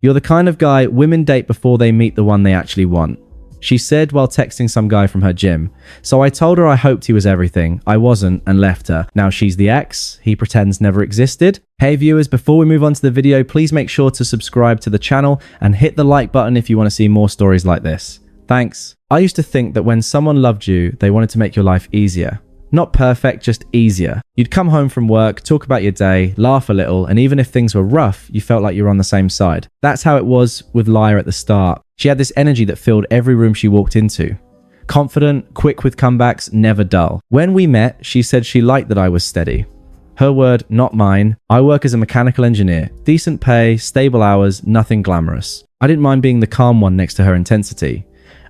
You're the kind of guy women date before they meet the one they actually want. She said while texting some guy from her gym. So I told her I hoped he was everything. I wasn't and left her. Now she's the ex he pretends never existed. Hey viewers, before we move on to the video, please make sure to subscribe to the channel and hit the like button if you want to see more stories like this. Thanks. I used to think that when someone loved you, they wanted to make your life easier. Not perfect, just easier. You'd come home from work, talk about your day, laugh a little, and even if things were rough, you felt like you were on the same side. That's how it was with Laya at the start. She had this energy that filled every room she walked into. Confident, quick with comebacks, never dull. When we met, she said she liked that I was steady. Her word, not mine. I work as a mechanical engineer. Decent pay, stable hours, nothing glamorous. I didn't mind being the calm one next to her intensity.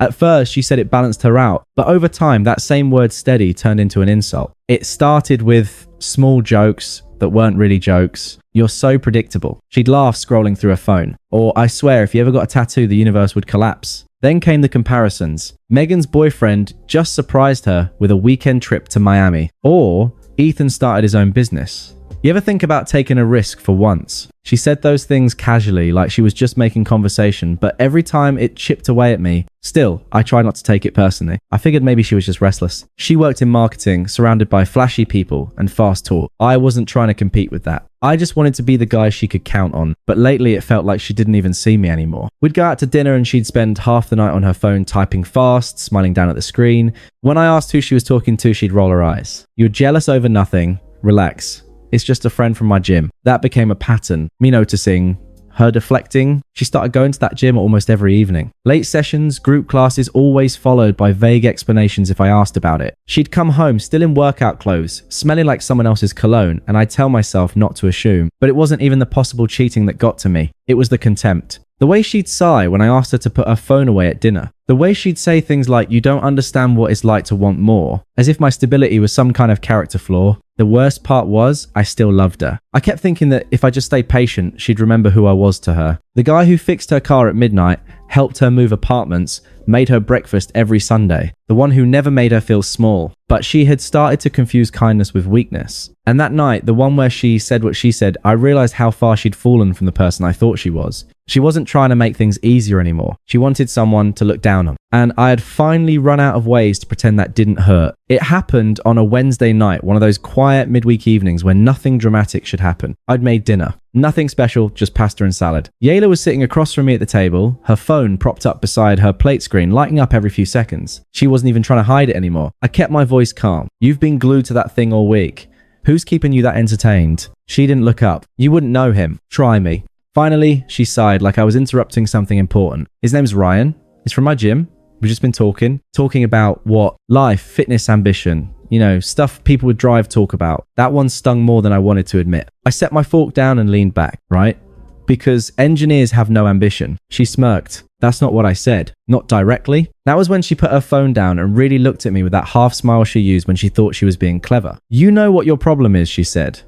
At first, she said it balanced her out, but over time, that same word steady turned into an insult. It started with small jokes that weren't really jokes. You're so predictable. She'd laugh scrolling through her phone. Or, I swear, if you ever got a tattoo, the universe would collapse. Then came the comparisons. Megan's boyfriend just surprised her with a weekend trip to Miami. Or, Ethan started his own business. You ever think about taking a risk for once? She said those things casually, like she was just making conversation, but every time it chipped away at me, still, I tried not to take it personally. I figured maybe she was just restless. She worked in marketing, surrounded by flashy people and fast talk. I wasn't trying to compete with that. I just wanted to be the guy she could count on, but lately it felt like she didn't even see me anymore. We'd go out to dinner and she'd spend half the night on her phone typing fast, smiling down at the screen. When I asked who she was talking to, she'd roll her eyes. You're jealous over nothing. Relax. It's just a friend from my gym. That became a pattern. Me noticing, her deflecting. She started going to that gym almost every evening. Late sessions, group classes, always followed by vague explanations if I asked about it. She'd come home still in workout clothes, smelling like someone else's cologne, and I'd tell myself not to assume. But it wasn't even the possible cheating that got to me. It was the contempt. The way she'd sigh when I asked her to put her phone away at dinner. The way she'd say things like, you don't understand what it's like to want more, as if my stability was some kind of character flaw. The worst part was, I still loved her. I kept thinking that if I just stayed patient, she'd remember who I was to her. The guy who fixed her car at midnight, helped her move apartments, made her breakfast every Sunday. The one who never made her feel small. But she had started to confuse kindness with weakness. And that night, the one where she said what she said, I realized how far she'd fallen from the person I thought she was. She wasn't trying to make things easier anymore. She wanted someone to look down on. And I had finally run out of ways to pretend that didn't hurt. It happened on a Wednesday night, one of those quiet midweek evenings when nothing dramatic should happen. I'd made dinner. Nothing special, just pasta and salad. Yayla was sitting across from me at the table, her phone propped up beside her plate screen, lighting up every few seconds. She wasn't even trying to hide it anymore. I kept my voice calm. You've been glued to that thing all week. Who's keeping you that entertained? She didn't look up. You wouldn't know him. Try me. Finally, she sighed like I was interrupting something important. His name's Ryan. He's from my gym. We've just been talking about what? Life, fitness, ambition. You know, stuff people with drive talk about. That one stung more than I wanted to admit. I set my fork down and leaned back, right? Because engineers have no ambition. She smirked. That's not what I said. Not directly. That was when she put her phone down and really looked at me with that half smile she used when she thought she was being clever. You know what your problem is, she said.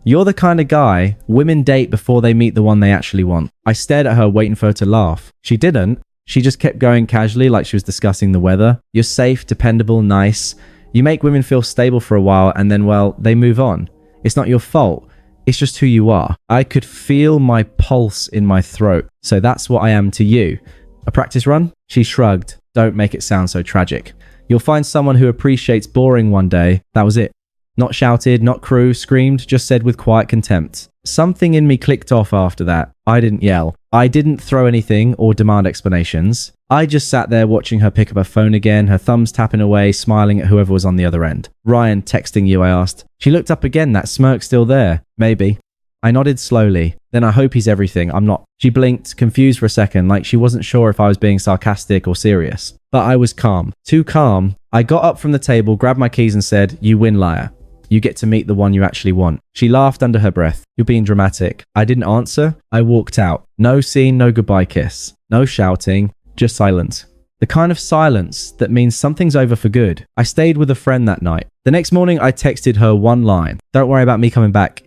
You're the kind of guy women date before they meet the one they actually want. I stared at her waiting for her to laugh. She didn't. She just kept going casually like she was discussing the weather. You're safe, dependable, nice. You make women feel stable for a while and then, well, they move on. It's not your fault. It's just who you are. I could feel my pulse in my throat. So that's what I am to you. A practice run? She shrugged. Don't make it sound so tragic. You'll find someone who appreciates boring one day. That was it. Not shouted, not crew, screamed, just said with quiet contempt. Something in me clicked off after that. I didn't yell. I didn't throw anything or demand explanations. I just sat there watching her pick up her phone again, her thumbs tapping away, smiling at whoever was on the other end. Ryan, texting you, I asked. She looked up again, that smirk still there. Maybe. I nodded slowly. Then I hope he's everything. I'm not. She blinked, confused for a second, like she wasn't sure if I was being sarcastic or serious. But I was calm. Too calm. I got up from the table, grabbed my keys and said, you win, Laya. You get to meet the one you actually want. She laughed under her breath. You're being dramatic. I didn't answer. I walked out. No scene, no goodbye kiss. No shouting, just silence. The kind of silence that means something's over for good. I stayed with a friend that night. The next morning, I texted her one line. Don't worry about me coming back.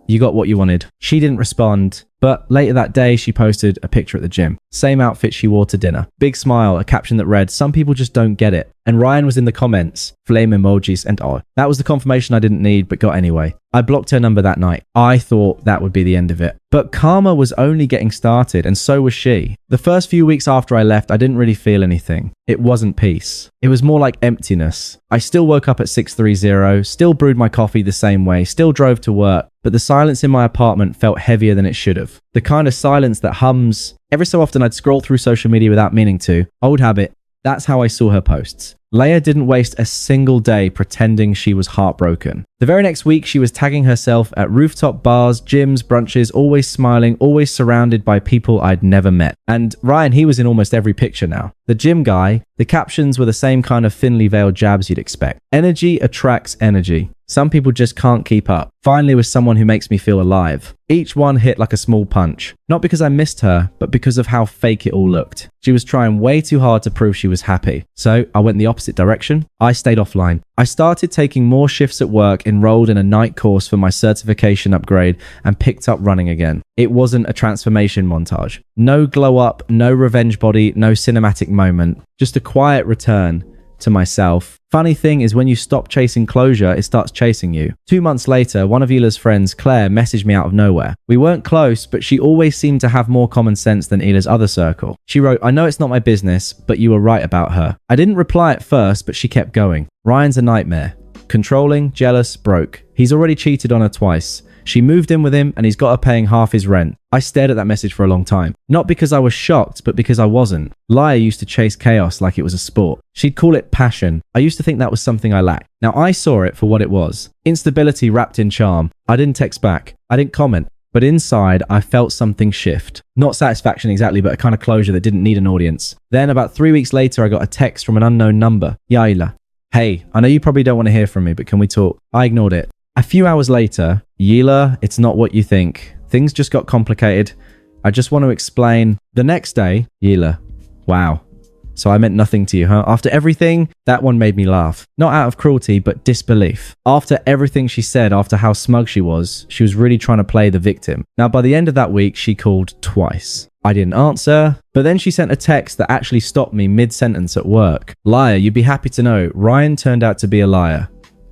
You got what you wanted. She didn't respond. But later that day, she posted a picture at the gym. Same outfit she wore to dinner. Big smile, a caption that read, "Some people just don't get it." And Ryan was in the comments, flame emojis and all. That was the confirmation I didn't need, but got anyway. I blocked her number that night. I thought that would be the end of it. But karma was only getting started, and so was she. The first few weeks after I left, I didn't really feel anything. It wasn't peace. It was more like emptiness. I still woke up at 6:30, still brewed my coffee the same way, still drove to work, but the silence in my apartment felt heavier than it should have. The kind of silence that hums. Every so often I'd scroll through social media without meaning to. Old habit. That's how I saw her posts. Leia didn't waste a single day pretending she was heartbroken. The very next week, she was tagging herself at rooftop bars, gyms, brunches, always smiling, always surrounded by people I'd never met. And Ryan, he was in almost every picture now. The gym guy, the captions were the same kind of thinly veiled jabs you'd expect. Energy attracts energy. Some people just can't keep up. Finally with someone who makes me feel alive. Each one hit like a small punch. Not because I missed her, but because of how fake it all looked. She was trying way too hard to prove she was happy. So I went the opposite direction. I stayed offline. I started taking more shifts at work, enrolled in a night course for my certification upgrade, and picked up running again. It wasn't a transformation montage. No glow up, no revenge body, no cinematic moment. Just a quiet return to myself. Funny thing is when you stop chasing closure, it starts chasing you. 2 months later, one of Hila's friends, Claire, messaged me out of nowhere. We weren't close, but she always seemed to have more common sense than Hila's other circle. She wrote, "I know it's not my business, but you were right about her." I didn't reply at first, but she kept going. Ryan's a nightmare. Controlling, jealous, broke. He's already cheated on her twice. She moved in with him and he's got her paying half his rent. I stared at that message for a long time. Not because I was shocked, but because I wasn't. Leia used to chase chaos like it was a sport. She'd call it passion. I used to think that was something I lacked. Now I saw it for what it was. Instability wrapped in charm. I didn't text back. I didn't comment. But inside, I felt something shift. Not satisfaction exactly, but a kind of closure that didn't need an audience. Then about 3 weeks later, I got a text from an unknown number. Yaila. "Hey, I know you probably don't want to hear from me, but can we talk?" I ignored it. A few hours later, "Yila, it's not what you think. Things just got complicated. I just want to explain." The next day, "Yila, wow. So I meant nothing to you, huh? After everything?" That one made me laugh. Not out of cruelty, but disbelief. After everything she said, after how smug she was really trying to play the victim. Now, by the end of that week, she called twice. I didn't answer, but then she sent a text that actually stopped me mid-sentence at work. "Liar, you'd be happy to know, Ryan turned out to be a liar.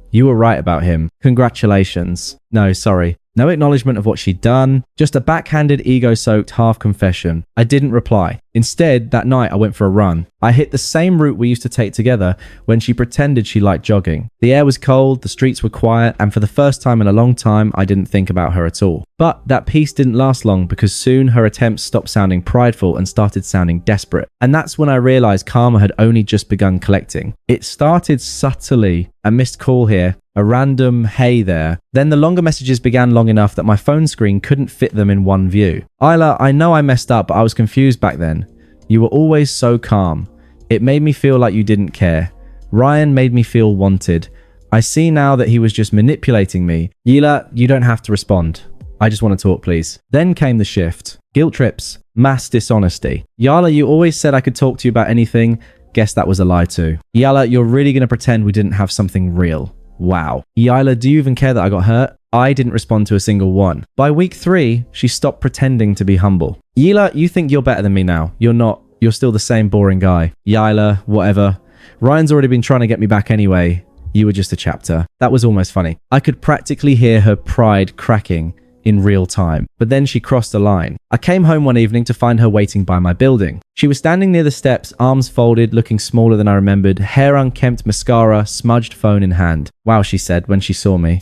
You were right about him. Congratulations." No, sorry. No acknowledgement of what she'd done, just a backhanded, ego-soaked half confession. I didn't reply. Instead, that night I went for a run. I hit the same route we used to take together when she pretended she liked jogging. The air was cold, the streets were quiet, and for the first time in a long time, I didn't think about her at all. But that peace didn't last long because soon her attempts stopped sounding prideful and started sounding desperate. And that's when I realized karma had only just begun collecting. It started subtly. A missed call here. A random hey there. Then the longer messages began long enough that my phone screen couldn't fit them in one view. "Isla, I know I messed up, but I was confused back then. You were always so calm. It made me feel like you didn't care. Ryan made me feel wanted. I see now that he was just manipulating me. Yila, you don't have to respond. I just want to talk, please." Then came the shift. Guilt trips. Mass dishonesty. "Yala, you always said I could talk to you about anything. Guess that was a lie too. Yala, you're really going to pretend we didn't have something real. Wow. Yila, do you even care that I got hurt?" I didn't respond to a single one. By week 3, she stopped pretending to be humble. "Yila, you think you're better than me now. You're not. You're still the same boring guy. Yila, whatever. Ryan's already been trying to get me back anyway. You were just a chapter." That was almost funny. I could practically hear her pride cracking in real time. But then she crossed the line. I came home one evening to find her waiting by my building. She was standing near the steps, arms folded, looking smaller than I remembered, hair unkempt, mascara, smudged phone in hand. "Wow," she said when she saw me.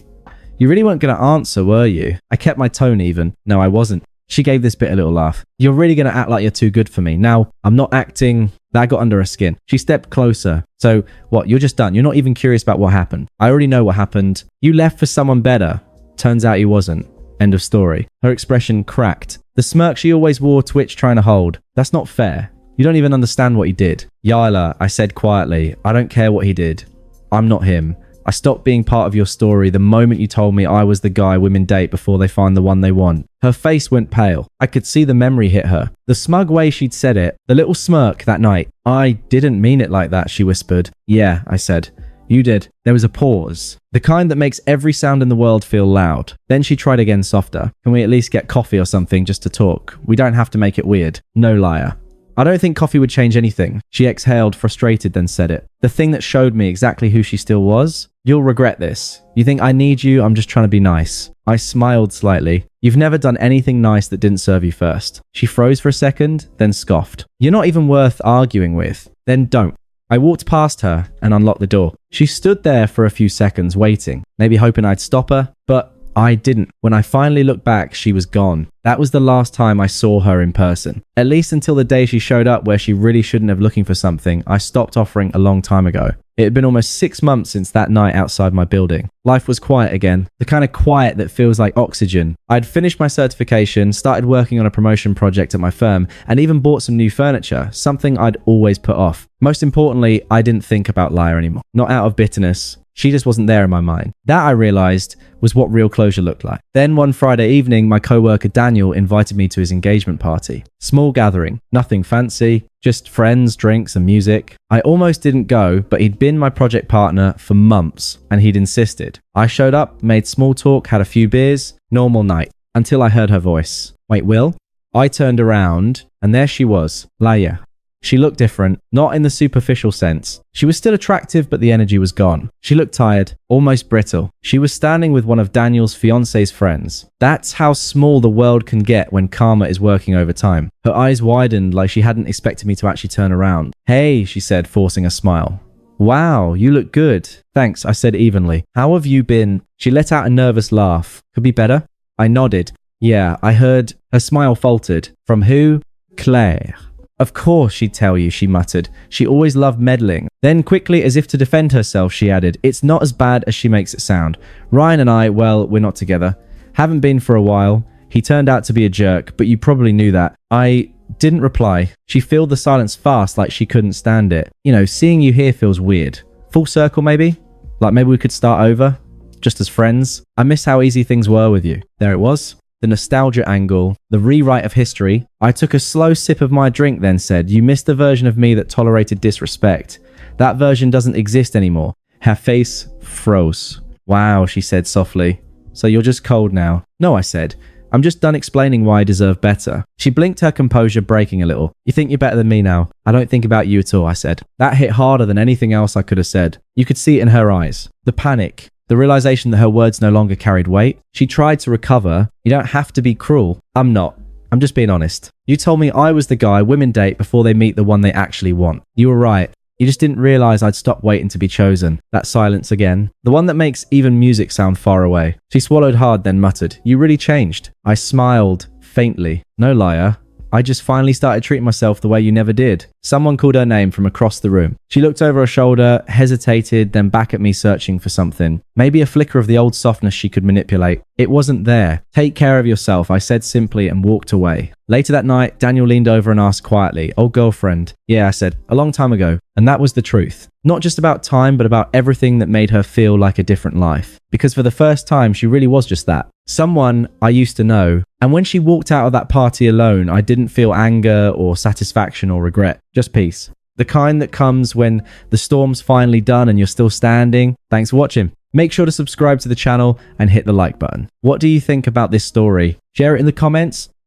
"You really weren't going to answer, were you?" I kept my tone even. No, I wasn't. She gave this bit a little laugh. "You're really going to act like you're too good for me. Now, I'm not acting." That got under her skin. She stepped closer. "So, what, you're just done? You're not even curious about what happened?" "I already know what happened. You left for someone better. Turns out he wasn't. End of story." Her expression cracked. The smirk she always wore twitched trying to hold. "That's not fair. You don't even understand what he did." "Yila," I said quietly, "I don't care what he did. I'm not him. I stopped being part of your story the moment you told me I was the guy women date before they find the one they want." Her face went pale. I could see the memory hit her. The smug way she'd said it, the little smirk that night. "I didn't mean it like that," she whispered. "Yeah," I said. You did. There was a pause. The kind that makes every sound in the world feel loud. Then she tried again softer. Can we at least get coffee or something just to talk? We don't have to make it weird. No liar. I don't think coffee would change anything. She exhaled, frustrated, then said it. The thing that showed me exactly who she still was. You'll regret this. You think I need you? I'm just trying to be nice. I smiled slightly. You've never done anything nice that didn't serve you first. She froze for a second, then scoffed. You're not even worth arguing with. Then don't. I walked past her and unlocked the door. She stood there for a few seconds waiting, maybe hoping I'd stop her, but I didn't. When I finally looked back, she was gone. That was the last time I saw her in person. At least until the day she showed up where she really shouldn't have looking for something I stopped offering a long time ago. It had been almost 6 months since that night outside my building. Life was quiet again, the kind of quiet that feels like oxygen. I'd finished my certification, started working on a promotion project at my firm, and even bought some new furniture, something I'd always put off. Most importantly, I didn't think about Laya anymore. Not out of bitterness. She just wasn't there in my mind. That, I realized, was what real closure looked like. Then one Friday evening, my coworker Daniel invited me to his engagement party. Small gathering, nothing fancy, just friends, drinks, and music. I almost didn't go, but he'd been my project partner for months, and he'd insisted. I showed up, made small talk, had a few beers, normal night, until I heard her voice. Wait, Will? I turned around, and there she was, Laya. She looked different, not in the superficial sense. She was still attractive, but the energy was gone. She looked tired, almost brittle. She was standing with one of Daniel's fiance's friends. That's how small the world can get when karma is working overtime. Her eyes widened like she hadn't expected me to actually turn around. Hey, she said, forcing a smile. Wow, you look good. Thanks, I said evenly. How have you been? She let out a nervous laugh. Could be better? I nodded. Yeah, I heard. Her smile faltered. From who? Claire. Of course she'd tell you, she muttered. She always loved meddling. Then quickly, as if to defend herself, she added, it's not as bad as she makes it sound. Ryan and I, well, we're not together. Haven't been for a while. He turned out to be a jerk, but you probably knew that. I didn't reply. She filled the silence fast like she couldn't stand it. You know, seeing you here feels weird. Full circle maybe? Like maybe we could start over? Just as friends? I miss how easy things were with you. There it was. The nostalgia angle, the rewrite of history. I took a slow sip of my drink, then said, you missed the version of me that tolerated disrespect. That version doesn't exist anymore. Her face froze. Wow, she said softly. So you're just cold now? No, I said. I'm just done explaining why I deserve better. She blinked, her composure breaking a little. You think you're better than me now? I don't think about you at all, I said. That hit harder than anything else I could have said. You could see it in her eyes. The panic. The realization that her words no longer carried weight. She tried to recover. You don't have to be cruel. I'm not. I'm just being honest. You told me I was the guy women date before they meet the one they actually want. You were right. You just didn't realize I'd stopped waiting to be chosen. That silence again. The one that makes even music sound far away. She swallowed hard, then muttered, you really changed. I smiled faintly. No, Laya. I just finally started treating myself the way you never did. Someone called her name from across the room. She looked over her shoulder, hesitated, then back at me searching for something. Maybe a flicker of the old softness she could manipulate. It wasn't there. Take care of yourself, I said simply and walked away. Later that night, Daniel leaned over and asked quietly, old girlfriend? Yeah, I said, a long time ago. And that was the truth. Not just about time, but about everything that made her feel like a different life. Because for the first time, she really was just that. Someone I used to know. And when she walked out of that party alone, I didn't feel anger or satisfaction or regret. Just peace. The kind that comes when the storm's finally done and you're still standing. Thanks for watching. Make sure to subscribe to the channel and hit the like button. What do you think about this story? Share it in the comments.